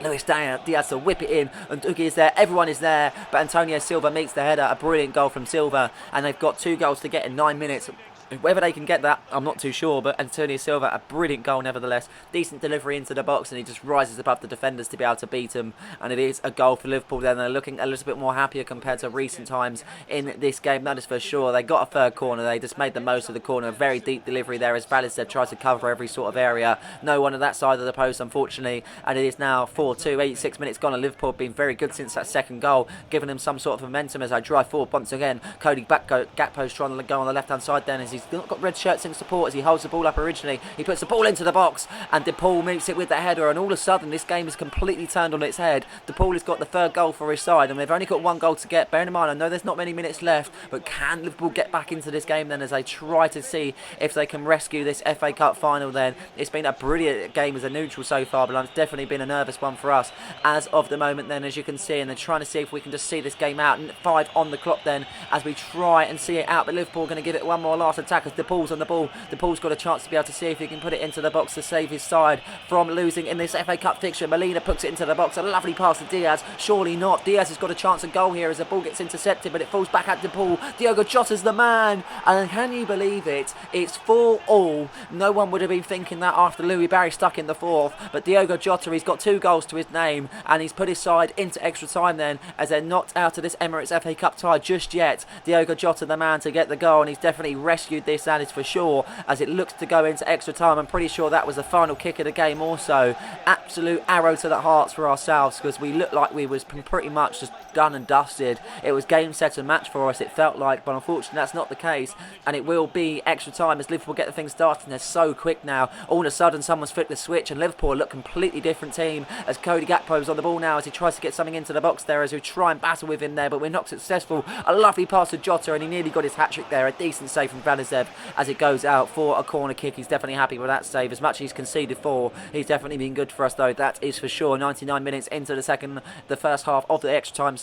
Luis Diaz to whip it in, and Dougie is there, everyone is there, but Antonio Silva meets the header. A brilliant goal from Silva, and they've got 2 goals to get in 9 minutes. Whether they can get that, I'm not too sure, but Antonio Silva, a brilliant goal nevertheless. Decent delivery into the box, and he just rises above the defenders to be able to beat them. And it is a goal for Liverpool then. They're looking a little bit more happier compared to recent times in this game, that is for sure. They got a third corner, they just made the most of the corner. A very deep delivery there as Valizdev tries to cover every sort of area. No one at that side of the post, unfortunately. And it is now 4-2, 86 minutes gone, and Liverpool have been very good since that second goal, giving them some sort of momentum as I drive forward once again. Cody Gakpo's trying to go on the left-hand side then as he's not got red shirts in support as he holds the ball up originally. He puts the ball into the box and DePaul meets it with the header, and all of a sudden this game is completely turned on its head. DePaul has got the third goal for his side, and they've only got one goal to get. Bearing in mind, I know there's not many minutes left, but can Liverpool get back into this game then as they try to see if they can rescue this FA Cup final then? It's been a brilliant game as a neutral so far, but it's definitely been a nervous one for us as of the moment then, as you can see, and they're trying to see if we can just see this game out. And 5 on the clock then as we try and see it out, but Liverpool are going to give it one more last attack as DePaul's on the ball. DePaul's got a chance to be able to see if he can put it into the box to save his side from losing in this FA Cup fixture. Molina puts it into the box, a lovely pass to Diaz, surely not. Diaz has got a chance of goal here as the ball gets intercepted, but it falls back at DePaul. Diogo Jota's the man, and can you believe it? It's 4-all. No one would have been thinking that after Louis Barry stuck in the fourth, but Diogo Jota, he's got 2 goals to his name, and he's put his side into extra time then as they're not out of this Emirates FA Cup tie just yet. Diogo Jota the man to get the goal, and he's definitely rescued this, that is for sure, as it looks to go into extra time. I'm pretty sure that was the final kick of the game also. Absolute arrow to the hearts for ourselves, because we looked like we was pretty much just done and dusted. It was game, set and match for us, it felt like, but unfortunately that's not the case, and it will be extra time as Liverpool get the thing started, and they're so quick now. All of a sudden someone's flicked the switch and Liverpool look completely different team as Cody Gakpo's on the ball now as he tries to get something into the box there as we try and battle with him there, but we're not successful. A lovely pass to Jota, and he nearly got his hat-trick there. A decent save from Valizdev as it goes out for a corner kick. He's definitely happy with that save. As much as he's conceded for, he's definitely been good for us though, that is for sure. 99 minutes into the first half of the extra time,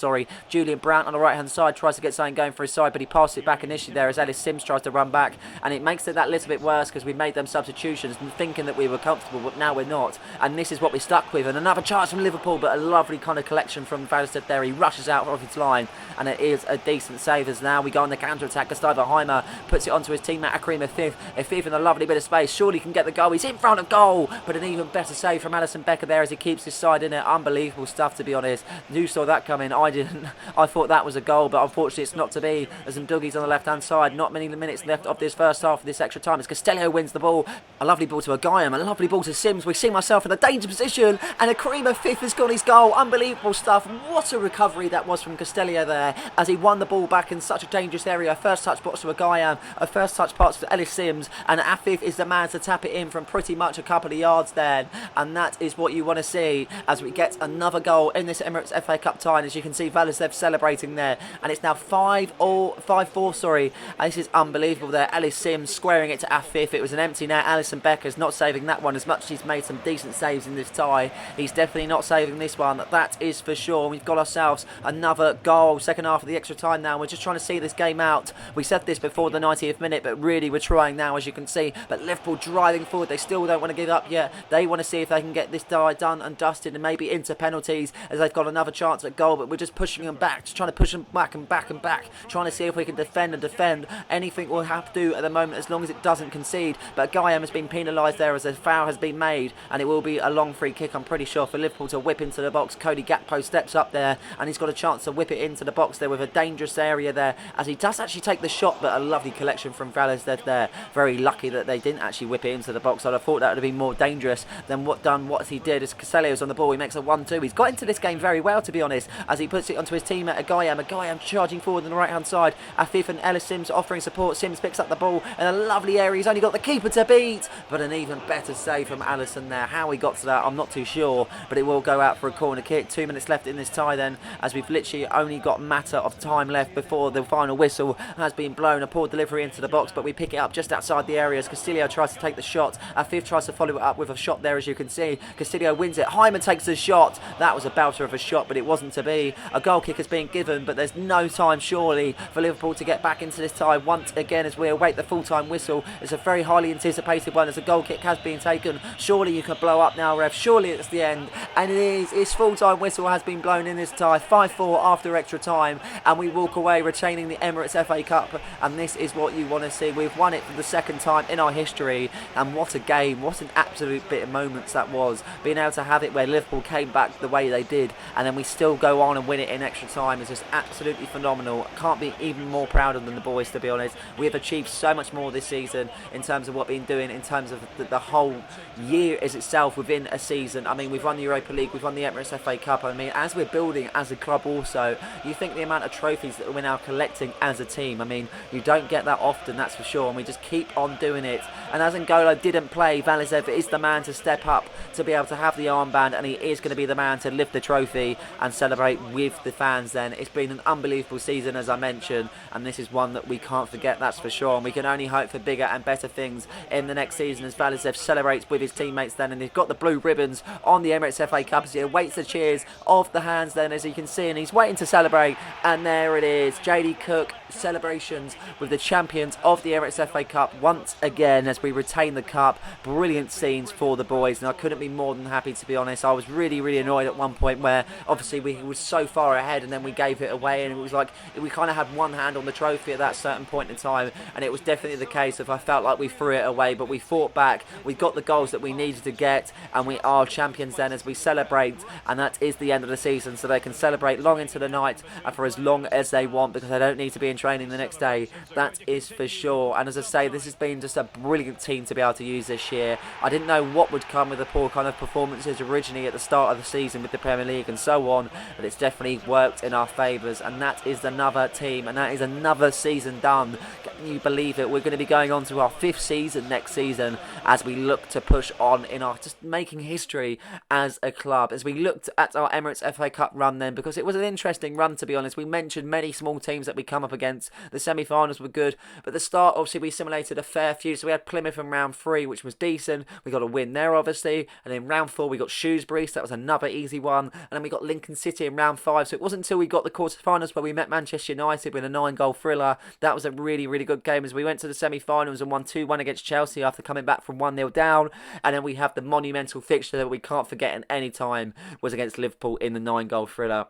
Julian Brandt on the right hand side tries to get something going for his side, but he passes it back initially there as Ellis Sims tries to run back, and it makes it that little bit worse because we made them substitutions and thinking that we were comfortable, but now we're not, and this is what we're stuck with. And another charge from Liverpool, but a lovely kind of collection from Valistad there. He rushes out of his line, and it is a decent save as now we go on the counter attack. Gustavo Heimer puts it onto his teammate Akrim Afif in a lovely bit of space. Surely can get the goal. He's in front of goal, but an even better save from Alisson Becker there as he keeps his side in it. Unbelievable stuff, to be honest. You saw that coming. I didn't. I thought that was a goal, but unfortunately it's not to be. There's some duggies on the left hand side. Not many minutes left of this first half of this extra time as Castello wins the ball. A lovely ball to Agayam, a lovely ball to Sims. We see myself in a dangerous position, and Akrim Afif has got his goal. Unbelievable stuff. What a recovery that was from Castello there as he won the ball back in such a dangerous area. First touch box to Agayam, a first touch pass to Ellis Sims, and Afif is the man to tap it in from pretty much a couple of yards there, and that is what you want to see as we get another goal in this Emirates FA Cup tie. And as you can see, Valistad celebrating there, and it's now 5-4, and this is unbelievable there. Ellis Sims squaring it to Afif. It was an empty net. Alisson Becker's not saving that one, as much as he's made some decent saves in this tie. He's definitely not saving this one, that is for sure. We've got ourselves another goal, second half of the extra time now. We're just trying to see this game out. We said this before the 90th minute, but really we're trying now, as you can see. But Liverpool driving forward, they still don't want to give up yet. They want to see if they can get this tie done and dusted and maybe into penalties, as they've got another chance at goal. But we're just pushing them back, just trying to push them back and back and back, trying to see if we can defend and defend. Anything we'll have to do at the moment, as long as it doesn't concede. But Guyam has been penalised there as a foul has been made, and it will be a long free kick, I'm pretty sure, for Liverpool to whip into the box. Cody Gakpo steps up there, and he's got a chance to whip it into the box there with a dangerous area there, as he does actually take the shot, but a lovely collection from Valistad there. Very lucky that they didn't actually whip it into the box. I'd have thought that would have been more dangerous than what he did. As Caselio's on the ball, he makes a 1-2. He's got into this game very well, to be honest, as he puts it onto his teammate Agayam charging forward on the right hand side. Afif and Ellis Sims offering support. Sims picks up the ball in a lovely area. He's only got the keeper to beat, but an even better save from Alisson there. How he got to that, I'm not too sure, but it will go out for a corner kick. 2 minutes left in this tie then, as we've literally only got a matter of time left before the final whistle has been blown. A poor delivery into the box, but we pick it up just outside the area as Castillo tries to take the shot. Afif tries to follow it up with a shot there, as you can see. Castillo wins it. Hyman takes the shot. That was a belter of a shot, but it wasn't to be. A goal kick has been given, but there's no time surely for Liverpool to get back into this tie once again as we await the full-time whistle. It's a very highly anticipated one as a goal kick has been taken. Surely you can blow up now, ref. Surely it's the end, and it is. Its full-time whistle has been blown in this tie. 5-4 after extra time, and we walk away retaining the Emirates FA Cup, and this is what you want honestly. We've won it for the second time in our history, and what a game, what an absolute bit of moments that was. Being able to have it where Liverpool came back the way they did, and then we still go on and win it in extra time is just absolutely phenomenal. Can't be even more prouder than the boys, to be honest. We have achieved so much more this season in terms of what we've been doing, in terms of the whole year as itself within a season. I mean, we've won the Europa League, we've won the Emirates FA Cup. I mean, as we're building as a club also, you think the amount of trophies that we're now collecting as a team, I mean, you don't get that often, that's for sure, and we just keep on doing it. And as N'Golo didn't play, Valizev is the man to step up to be able to have the armband, and he is going to be the man to lift the trophy and celebrate with the fans then. It's been an unbelievable season, as I mentioned, and this is one that we can't forget, that's for sure, and we can only hope for bigger and better things in the next season as Valizev celebrates with his teammates then, and he's got the blue ribbons on the Emirates FA Cup as he awaits the cheers of the hands then, as you can see, and he's waiting to celebrate, and there it is, JD Cook celebrations with the champions of the Emirates FA Cup once again as we retain the cup. Brilliant scenes for the boys, and I couldn't be more than happy, to be honest. I was really annoyed at one point where obviously we were so far ahead and then we gave it away, and it was like we kind of had one hand on the trophy at that certain point in time, and it was definitely the case of I felt like we threw it away, but we fought back, we got the goals that we needed to get, and we are champions then as we celebrate, and that is the end of the season, so they can celebrate long into the night and for as long as they want, because they don't need to be in training the next day, that is for sure. And as I say, this has been just a brilliant team to be able to use this year. I didn't know what would come with the poor kind of performances originally at the start of the season with the Premier League and so on, but it's definitely worked in our favours, and that is another team, and that is another season done. Can you believe it? We're going to be going on to our 5th season next season as we look to push on in our just making history as a club, as we looked at our Emirates FA Cup run then, because it was an interesting run, to be honest. We mentioned many small teams that we come up against. The semi-finals were good, but the start, obviously, we simulated a fair few. So we had Plymouth in round 3, which was decent. We got a win there, obviously. And in round 4, we got Shrewsbury, so that was another easy one. And then we got Lincoln City in round 5. So it wasn't until we got the quarter-finals where we met Manchester United with a 9-goal thriller. That was a really good game as we went to the semi-finals and won 2-1 against Chelsea after coming back from 1-0 down. And then we have the monumental fixture that we can't forget at any time was against Liverpool in the 9-goal thriller.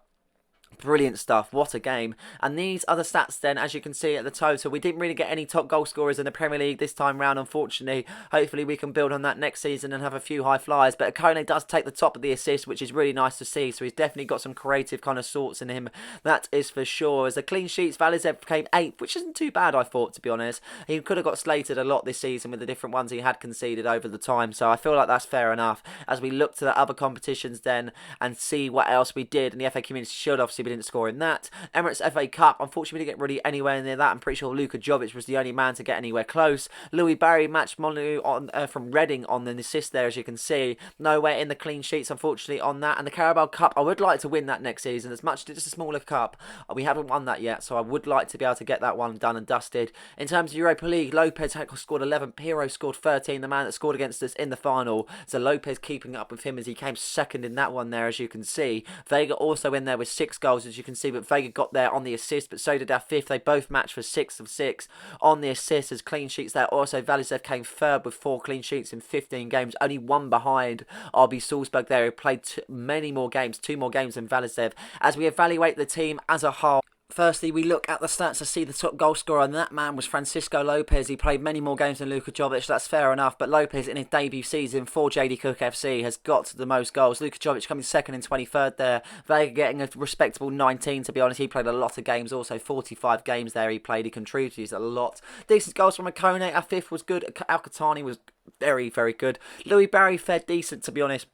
Brilliant stuff, what a game. And these are the stats then, as you can see at the total. We didn't really get any top goal scorers in the Premier League this time round, unfortunately. Hopefully we can build on that next season and have a few high flyers, but Akone does take the top of the assist, which is really nice to see, so he's definitely got some creative kind of sorts in him, that is for sure. As the clean sheets, Valizev came 8th, which isn't too bad, I thought, to be honest. He could have got slated a lot this season with the different ones he had conceded over the time, so I feel like that's fair enough. As we look to the other competitions then and see what else we did, and the FA Community Shield, obviously we didn't score in that. Emirates FA Cup, unfortunately we didn't get really anywhere near that. I'm pretty sure Luka Jovic was the only man to get anywhere close. Louis Barry matched Monu on from Reading on an assist there, as you can see. Nowhere in the clean sheets, unfortunately, on that. And the Carabao Cup, I would like to win that next season. As much as it's a smaller cup, we haven't won that yet, so I would like to be able to get that one done and dusted. In terms of Europa League, Lopez had scored 11, Pirro scored 13, the man that scored against us in the final. So Lopez keeping up with him as he came second in that one there, as you can see. Vega also in there with 6 goals, as you can see, but Vega got there on the assist, but so did our 5th. They both matched for 6 of 6 on the assist as clean sheets there. Also, Valizev came 3rd with 4 clean sheets in 15 games, only 1 behind RB Salzburg there, who played many more games, 2 more games than Valizev. As we evaluate the team as a whole, firstly, we look at the stats to see the top goal scorer, and that man was Francisco Lopez. He played many more games than Luka Jovic, that's fair enough, but Lopez in his debut season for JD Cook FC has got the most goals. Luka Jovic coming 2nd and 23rd there. Vega getting a respectable 19, to be honest. He played a lot of games, also 45 games there he played. He contributed a lot. Decent goals from Akone. Our 5th was good. Al-Qahtani was very good. Louis Barry fared decent, to be honest.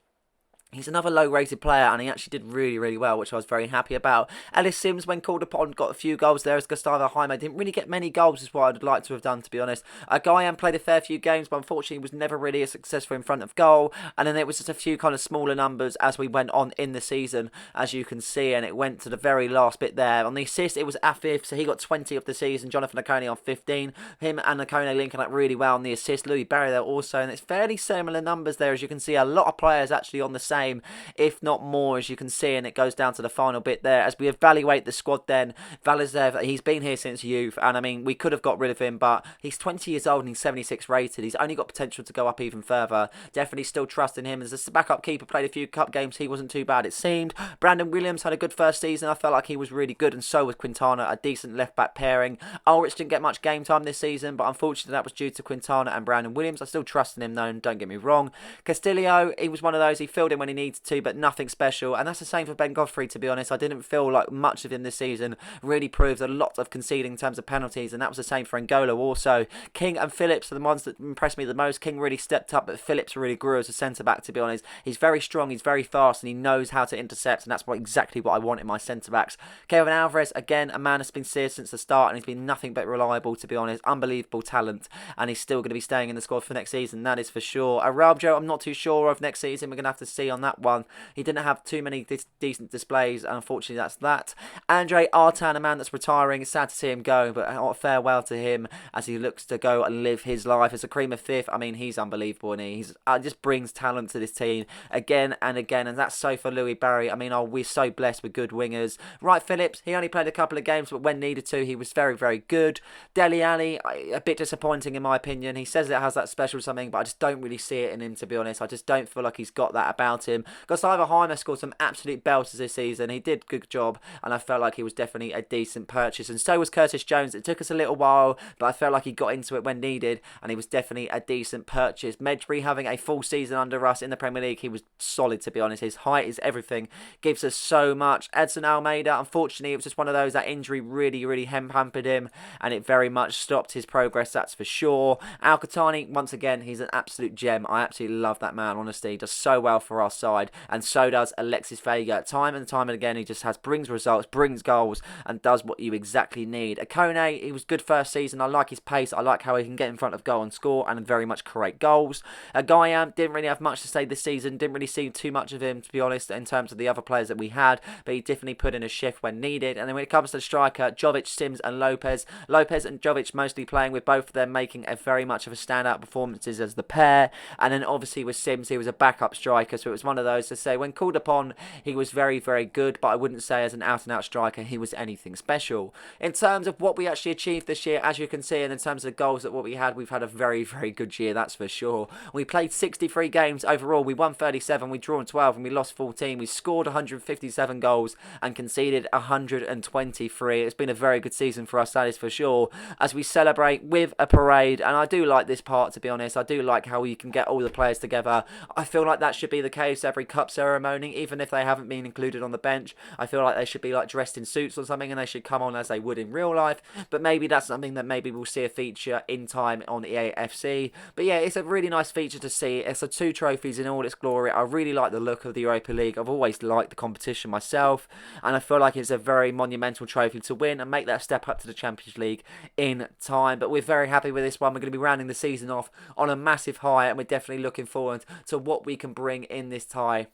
He's another low-rated player, and he actually did really well, which I was very happy about. Ellis Sims, when called upon, got a few goals there as Gustavo Jaime. Didn't really get many goals, is what I'd like to have done, to be honest. Guyan played a fair few games, but unfortunately was never really a successful in front of goal. And then it was just a few kind of smaller numbers as we went on in the season, as you can see, and it went to the very last bit there. On the assist, it was Afif, so he got 20 of the season. Jonathan Akone on 15. Him and Akone linking up really well on the assist. Louis Barry there also, and it's fairly similar numbers there, as you can see. A lot of players actually on the same same, if not more, as you can see, and it goes down to the final bit there. As we evaluate the squad then, Valizev, he's been here since youth, and I mean, we could have got rid of him, but he's 20 years old and he's 76 rated. He's only got potential to go up even further. Definitely still trusting him. As a backup keeper, played a few cup games, he wasn't too bad, it seemed. Brandon Williams had a good first season. I felt like he was really good, and so was Quintana, a decent left-back pairing. Ulrich didn't get much game time this season, but unfortunately that was due to Quintana and Brandon Williams. I still trust in him though, don't get me wrong. Castillo, he was one of those, he filled in when he needed to, but nothing special, and that's the same for Ben Godfrey, to be honest. I didn't feel like much of him this season. Really proved a lot of conceding in terms of penalties, and that was the same for N'Golo also. King and Phillips are the ones that impressed me the most. King really stepped up, but Phillips really grew as a centre-back, to be honest. He's very strong, he's very fast, and he knows how to intercept, and that's exactly what I want in my centre-backs. Kevin Alvarez, again, a man that's been serious since the start, and he's been nothing but reliable, to be honest. Unbelievable talent, and he's still going to be staying in the squad for next season, that is for sure. Araujo, I'm not too sure of next season. We're going to have to see on that one. He didn't have too many decent displays, and unfortunately that's that. Andre Artan, a man that's retiring. It's sad to see him go, but farewell to him as he looks to go and live his life as a cream of fifth. I mean, he's unbelievable, and he's just brings talent to this team again and again, and that's so for Louis Barry. I mean, we're so blessed with good wingers. Wright Phillips, he only played a couple of games, but when needed to, he was very, very good. Dele Alli, a bit disappointing in my opinion. He says it has that special something, but I just don't really see it in him, to be honest. I just don't feel like he's got that about him. Gustavo Heimer scored some absolute belters this season. He did a good job, and I felt like he was definitely a decent purchase, and so was Curtis Jones. It took us a little while, but I felt like he got into it when needed, and he was definitely a decent purchase. Medri having a full season under us in the Premier League, he was solid, to be honest. His height is everything, gives us so much. Edson Almeida, unfortunately, it was just one of those, that injury really hampered him, and it very much stopped his progress, that's for sure. Al-Qahtani, once again, he's an absolute gem. I absolutely love that man, honestly. He does so well for our side, and so does Alexis Vega. Time and time again, he just brings results, brings goals, and does what you exactly need. Akone, he was good first season. I like his pace. I like how he can get in front of goal and score, and very much create goals. Guyam didn't really have much to say this season. Didn't really see too much of him, to be honest, in terms of the other players that we had, but he definitely put in a shift when needed. And then when it comes to the striker, Jovic, Sims and Lopez. Lopez and Jovic mostly playing, with both of them making a very much of a standout performances as the pair. And then obviously with Sims, he was a backup striker, so it was one of those to say when called upon, he was very, very good, but I wouldn't say as an out-and-out striker he was anything special. In terms of what we actually achieved this year, as you can see, and in terms of the goals that what we had, we've had a very, very good year, that's for sure. We played 63 games overall. We won 37, we drew 12, and we lost 14. We scored 157 goals and conceded 123. It's been a very good season for us, that is for sure, as we celebrate with a parade. And I do like this part, to be honest. I do like how you can get all the players together. I feel like that should be the case every cup ceremony, even if they haven't been included on the bench. I feel like they should be like dressed in suits or something, and they should come on as they would in real life. But maybe that's something that maybe we'll see a feature in time on EAFC. But yeah, it's a really nice feature to see. It's a 2 trophies in all its glory. I really like the look of the Europa League. I've always liked the competition myself, and I feel like it's a very monumental trophy to win and make that step up to the Champions League in time. But we're very happy with this one. We're going to be rounding the season off on a massive high, and we're definitely looking forward to what we can bring in this tie.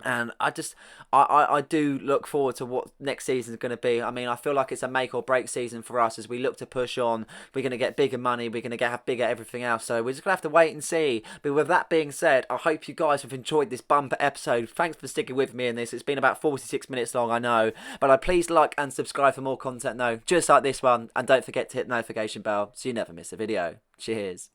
And I do look forward to what next season is going to be. I mean, I feel like it's a make or break season for us as we look to push on. We're going to get bigger money. We're going to have bigger everything else. So we're just going to have to wait and see. But with that being said, I hope you guys have enjoyed this bumper episode. Thanks for sticking with me in this. It's been about 46 minutes long, I know. But please like and subscribe for more content though, just like this one. And don't forget to hit the notification bell so you never miss a video. Cheers.